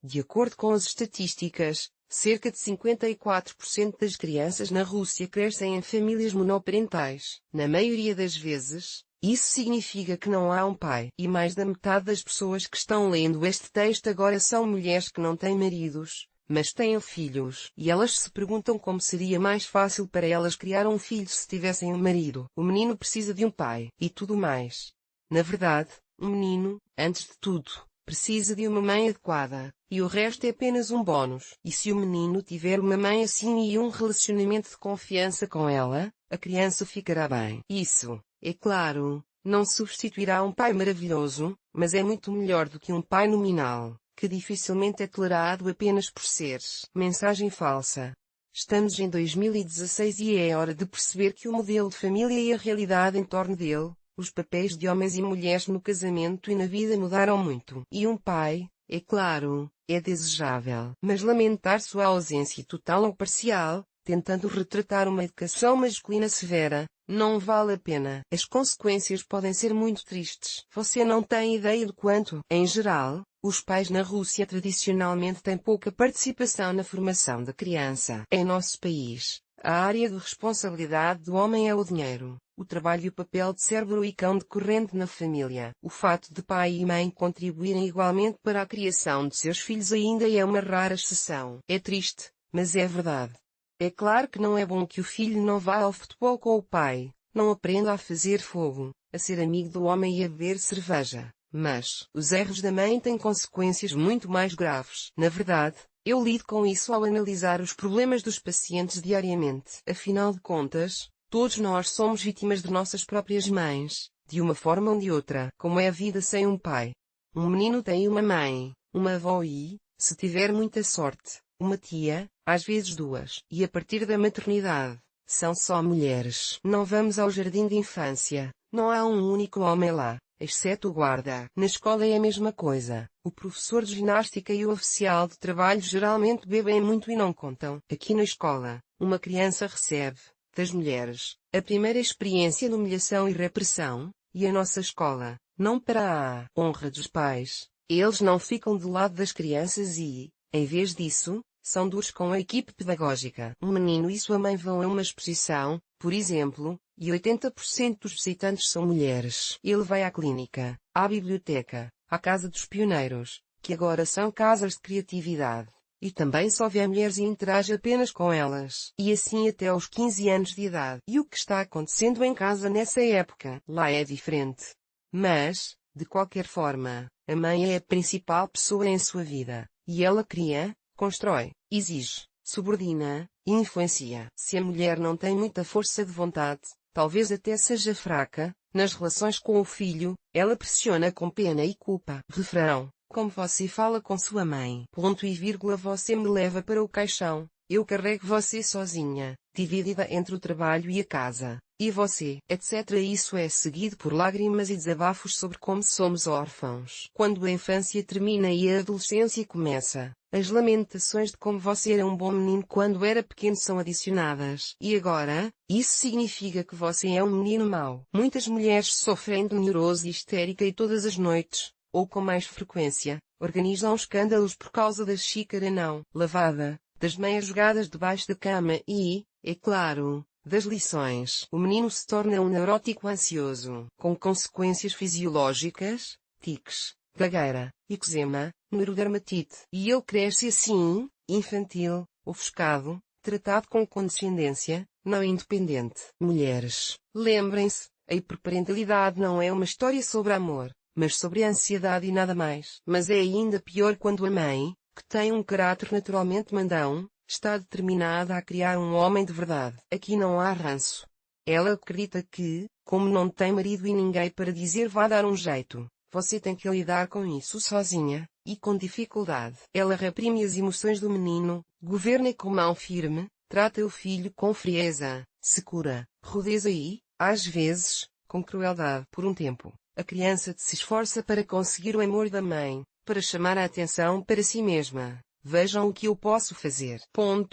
De acordo com as estatísticas, cerca de 54% das crianças na Rússia crescem em famílias monoparentais. Na maioria das vezes, isso significa que não há um pai. E mais da metade das pessoas que estão lendo este texto agora são mulheres que não têm maridos, mas têm filhos. E elas se perguntam como seria mais fácil para elas criar um filho se tivessem um marido. O menino precisa de um pai, e tudo mais. Na verdade, um menino, antes de tudo, precisa de uma mãe adequada, e o resto é apenas um bônus. E se o menino tiver uma mãe assim e um relacionamento de confiança com ela, a criança ficará bem. Isso, é claro, não substituirá um pai maravilhoso, mas é muito melhor do que um pai nominal, que dificilmente é tolerado apenas por ser. Mensagem falsa. Estamos em 2016 e é hora de perceber que o modelo de família e a realidade em torno dele, os papéis de homens e mulheres no casamento e na vida mudaram muito. E um pai, é claro, é desejável. Mas lamentar sua ausência total ou parcial, tentando retratar uma educação masculina severa, não vale a pena. As consequências podem ser muito tristes. Você não tem ideia do quanto, em geral, os pais na Rússia tradicionalmente têm pouca participação na formação da criança. Em nosso país, a área de responsabilidade do homem é o dinheiro, o trabalho e o papel de cérebro e cão de corrente na família. O fato de pai e mãe contribuírem igualmente para a criação de seus filhos ainda é uma rara exceção. É triste, mas é verdade. É claro que não é bom que o filho não vá ao futebol com o pai, não aprenda a fazer fogo, a ser amigo do homem e a beber cerveja. Mas, os erros da mãe têm consequências muito mais graves. Na verdade, eu lido com isso ao analisar os problemas dos pacientes diariamente. Afinal de contas, todos nós somos vítimas de nossas próprias mães, de uma forma ou de outra. Como é a vida sem um pai? Um menino tem uma mãe, uma avó e, se tiver muita sorte, uma tia, às vezes duas. E a partir da maternidade, são só mulheres. Não vamos ao jardim de infância, não há um único homem lá, exceto o guarda. Na escola é a mesma coisa. O professor de ginástica e o oficial de trabalho geralmente bebem muito e não contam. Aqui na escola, uma criança recebe, das mulheres, a primeira experiência de humilhação e repressão, e a nossa escola, não para a honra dos pais, eles não ficam do lado das crianças e, em vez disso, são duros com a equipe pedagógica. Um menino e sua mãe vão a uma exposição, por exemplo, e 80% dos visitantes são mulheres. Ele vai à clínica, à biblioteca, à casa dos pioneiros, que agora são casas de criatividade, e também só vê mulheres e interage apenas com elas. E assim até aos 15 anos de idade. E o que está acontecendo em casa nessa época? Lá é diferente. Mas, de qualquer forma, a mãe é a principal pessoa em sua vida, e ela cria, constrói, exige, subordina, e influencia. Se a mulher não tem muita força de vontade, talvez até seja fraca, nas relações com o filho, ela pressiona com pena e culpa. Refrão. Como você fala com sua mãe. Ponto e vírgula. Você me leva para o caixão, eu carrego você sozinha, dividida entre o trabalho e a casa, e você, etc. Isso é seguido por lágrimas e desabafos sobre como somos órfãos. Quando a infância termina e a adolescência começa, as lamentações de como você era um bom menino quando era pequeno são adicionadas. E agora, isso significa que você é um menino mau. Muitas mulheres sofrem de neurose histérica e todas as noites, ou com mais frequência, organizam escândalos por causa da xícara não lavada, das meias jogadas debaixo da cama e, é claro, das lições. O menino se torna um neurótico ansioso, com consequências fisiológicas, tiques, gagueira, eczema, neurodermatite. E ele cresce assim, infantil, ofuscado, tratado com condescendência, não independente. Mulheres, lembrem-se, a hiperparentalidade não é uma história sobre amor, mas sobre ansiedade e nada mais. Mas é ainda pior quando a mãe, que tem um caráter naturalmente mandão, está determinada a criar um homem de verdade. Aqui não há ranço. Ela acredita que, como não tem marido e ninguém para dizer vá dar um jeito, você tem que lidar com isso sozinha, e com dificuldade. Ela reprime as emoções do menino, governa com mão firme, trata o filho com frieza, secura, rudeza e, às vezes, com crueldade. Por um tempo, a criança se esforça para conseguir o amor da mãe, para chamar a atenção para si mesma. Vejam o que eu posso fazer.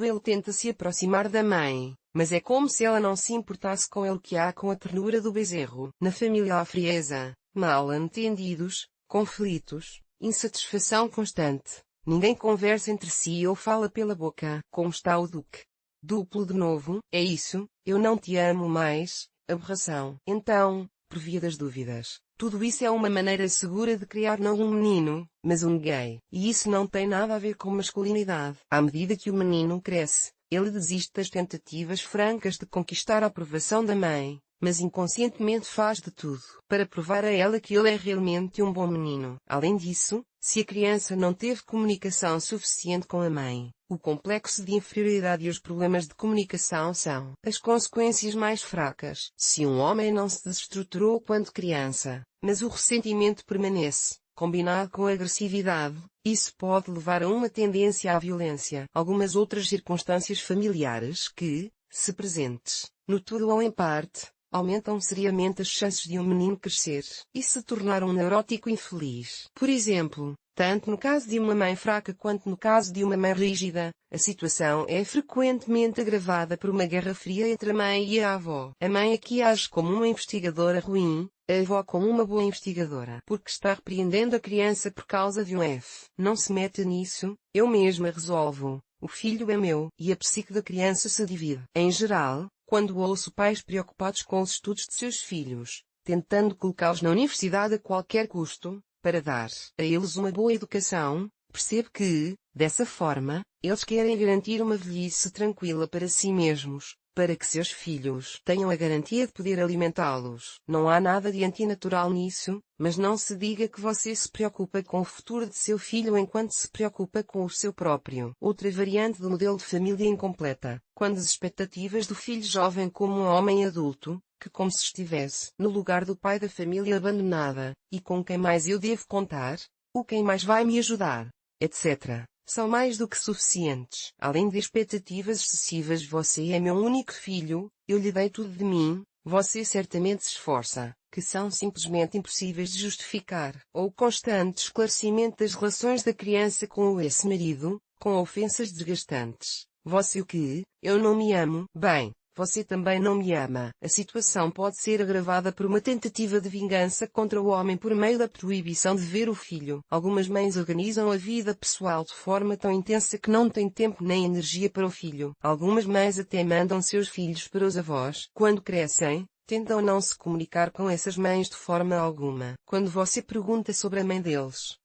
Ele tenta se aproximar da mãe, mas é como se ela não se importasse com ele que há com a ternura do bezerro. Na família há frieza, mal-entendidos, conflitos, insatisfação constante. Ninguém conversa entre si ou fala pela boca. Como está o Duque? Duplo de novo, é isso, eu não te amo mais, aberração. Então, por via das dúvidas, tudo isso é uma maneira segura de criar não um menino, mas um gay. E isso não tem nada a ver com masculinidade. À medida que o menino cresce, ele desiste das tentativas francas de conquistar a aprovação da mãe, mas inconscientemente faz de tudo para provar a ela que ele é realmente um bom menino. Além disso, se a criança não teve comunicação suficiente com a mãe, o complexo de inferioridade e os problemas de comunicação são as consequências mais fracas. Se um homem não se desestruturou quando criança, mas o ressentimento permanece, combinado com a agressividade, isso pode levar a uma tendência à violência. Algumas outras circunstâncias familiares que, se presentes, no todo ou em parte, aumentam seriamente as chances de um menino crescer e se tornar um neurótico infeliz. Por exemplo, tanto no caso de uma mãe fraca quanto no caso de uma mãe rígida, a situação é frequentemente agravada por uma guerra fria entre a mãe e a avó. A mãe aqui age como uma investigadora ruim, a avó como uma boa investigadora, porque está repreendendo a criança por causa de um F. Não se meta nisso, eu mesma resolvo. O filho é meu, e a psique da criança se divide. Em geral, quando ouço pais preocupados com os estudos de seus filhos, tentando colocá-los na universidade a qualquer custo, para dar a eles uma boa educação, percebo que, dessa forma, eles querem garantir uma velhice tranquila para si mesmos, para que seus filhos tenham a garantia de poder alimentá-los. Não há nada de antinatural nisso, mas não se diga que você se preocupa com o futuro de seu filho enquanto se preocupa com o seu próprio. Outra variante do modelo de família incompleta, quando as expectativas do filho jovem como um homem adulto, que como se estivesse no lugar do pai da família abandonada, e com quem mais eu devo contar, o quem mais vai me ajudar, etc., são mais do que suficientes. Além de expectativas excessivas, você é meu único filho, eu lhe dei tudo de mim, você certamente se esforça, que são simplesmente impossíveis de justificar. Ou o constante esclarecimento das relações da criança com o ex-marido, com ofensas desgastantes. Você o que? Eu não me amo. Bem, você também não me ama. A situação pode ser agravada por uma tentativa de vingança contra o homem por meio da proibição de ver o filho. Algumas mães organizam a vida pessoal de forma tão intensa que não têm tempo nem energia para o filho. Algumas mães até mandam seus filhos para os avós. Quando crescem, tentam não se comunicar com essas mães de forma alguma. Quando você pergunta sobre a mãe deles,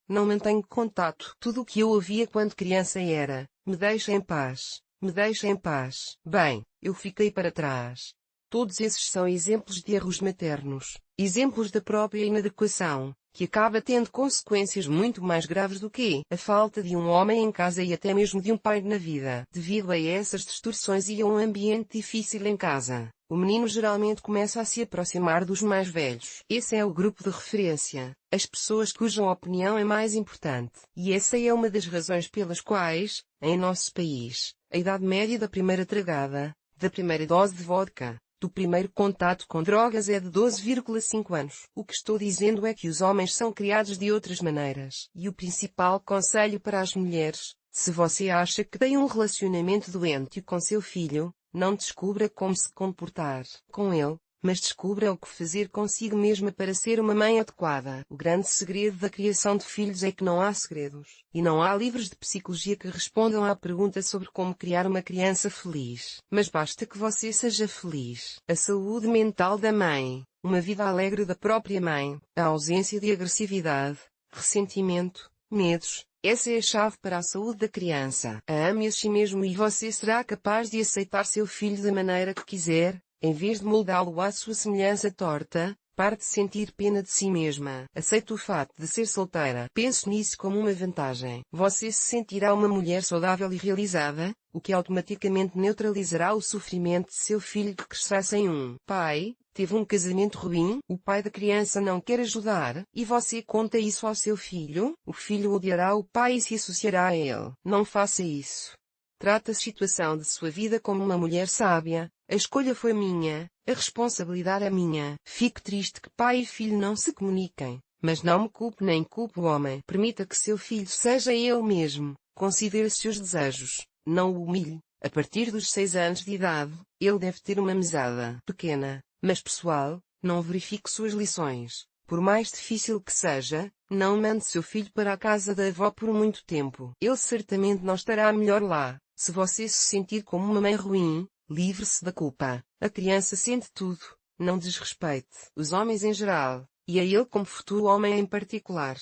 não mantenho contato. Tudo o que eu ouvia quando criança era, me deixa em paz. Me deixa em paz. Bem, eu fiquei para trás. Todos esses são exemplos de erros maternos, exemplos da própria inadequação, que acaba tendo consequências muito mais graves do que a falta de um homem em casa e até mesmo de um pai na vida. Devido a essas distorções e a um ambiente difícil em casa, o menino geralmente começa a se aproximar dos mais velhos. Esse é o grupo de referência, as pessoas cuja opinião é mais importante. E essa é uma das razões pelas quais, em nosso país, a idade média da primeira tragada, da primeira dose de vodka, do primeiro contato com drogas é de 12,5 anos. O que estou dizendo é que os homens são criados de outras maneiras. E o principal conselho para as mulheres, se você acha que tem um relacionamento doente com seu filho, não descubra como se comportar com ele, mas descubra o que fazer consigo mesma para ser uma mãe adequada. O grande segredo da criação de filhos é que não há segredos. E não há livros de psicologia que respondam à pergunta sobre como criar uma criança feliz. Mas basta que você seja feliz. A saúde mental da mãe, uma vida alegre da própria mãe, a ausência de agressividade, ressentimento, medos. Essa é a chave para a saúde da criança. Ame a si mesmo e você será capaz de aceitar seu filho da maneira que quiser. Em vez de moldá-lo à sua semelhança torta, pare de sentir pena de si mesma. Aceite o fato de ser solteira. Pense nisso como uma vantagem. Você se sentirá uma mulher saudável e realizada, o que automaticamente neutralizará o sofrimento de seu filho que crescerá sem um pai. Teve um casamento ruim, o pai da criança não quer ajudar, e você conta isso ao seu filho, o filho odiará o pai e se associará a ele. Não faça isso. Trata a situação de sua vida como uma mulher sábia. A escolha foi minha, a responsabilidade é minha. Fico triste que pai e filho não se comuniquem, mas não me culpe nem culpe o homem. Permita que seu filho seja ele mesmo. Considere seus desejos, não o humilhe. A partir dos 6 anos de idade, ele deve ter uma mesada pequena, mas pessoal. Não verifique suas lições, Por mais difícil que seja, não mande seu filho para a casa da avó por muito tempo. Ele certamente não estará melhor lá. Se você se sentir como uma mãe ruim, livre-se da culpa. A criança sente tudo. Não desrespeite os homens em geral, e a ele como futuro homem em particular.